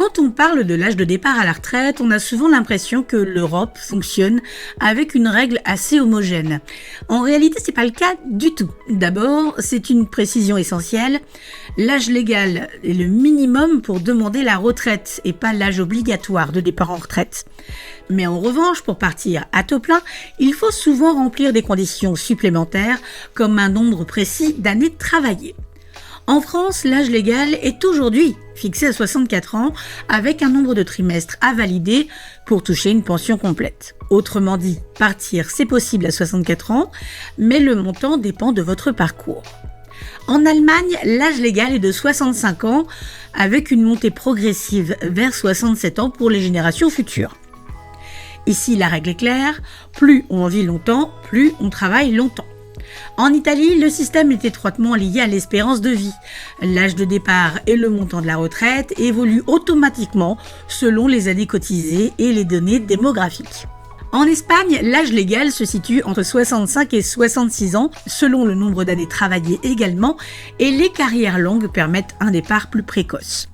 Quand on parle de l'âge de départ à la retraite, on a souvent l'impression que l'Europe fonctionne avec une règle assez homogène. En réalité, c'est pas le cas du tout. D'abord, c'est une précision essentielle. L'âge légal est le minimum pour demander la retraite et pas l'âge obligatoire de départ en retraite. Mais en revanche, pour partir à taux plein, il faut souvent remplir des conditions supplémentaires, comme un nombre précis d'années travaillées. En France, l'âge légal est aujourd'hui fixé à 64 ans, avec un nombre de trimestres à valider pour toucher une pension complète. Autrement dit, partir, c'est possible à 64 ans, mais le montant dépend de votre parcours. En Allemagne, l'âge légal est de 65 ans, avec une montée progressive vers 67 ans pour les générations futures. Ici, la règle est claire, plus on vit longtemps, plus on travaille longtemps. En Italie, le système est étroitement lié à l'espérance de vie. L'âge de départ et le montant de la retraite évoluent automatiquement selon les années cotisées et les données démographiques. En Espagne, l'âge légal se situe entre 65 et 66 ans, selon le nombre d'années travaillées également, et les carrières longues permettent un départ plus précoce.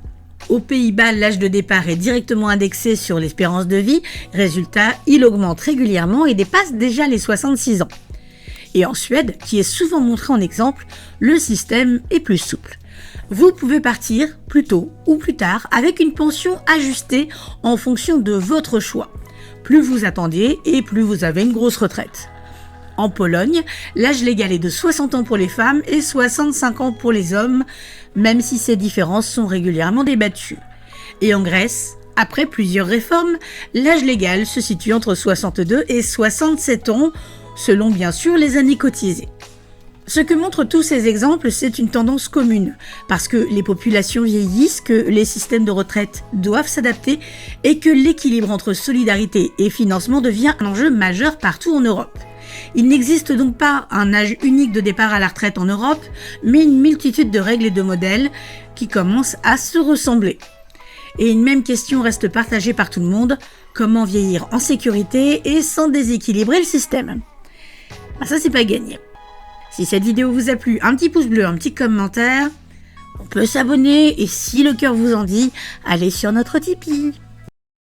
Aux Pays-Bas, l'âge de départ est directement indexé sur l'espérance de vie. Résultat, il augmente régulièrement et dépasse déjà les 66 ans. Et en Suède, qui est souvent montré en exemple, le système est plus souple. Vous pouvez partir plus tôt ou plus tard avec une pension ajustée en fonction de votre choix. Plus vous attendiez et plus vous avez une grosse retraite. En Pologne, l'âge légal est de 60 ans pour les femmes et 65 ans pour les hommes, même si ces différences sont régulièrement débattues. Et en Grèce, après plusieurs réformes, l'âge légal se situe entre 62 et 67 ans, selon bien sûr les années cotisées. Ce que montrent tous ces exemples, c'est une tendance commune, parce que les populations vieillissent, que les systèmes de retraite doivent s'adapter et que l'équilibre entre solidarité et financement devient un enjeu majeur partout en Europe. Il n'existe donc pas un âge unique de départ à la retraite en Europe, mais une multitude de règles et de modèles qui commencent à se ressembler. Et une même question reste partagée par tout le monde, comment vieillir en sécurité et sans déséquilibrer le système ? Ça, c'est pas gagné. Si cette vidéo vous a plu, un petit pouce bleu, un petit commentaire, on peut s'abonner et si le cœur vous en dit, allez sur notre Tipeee.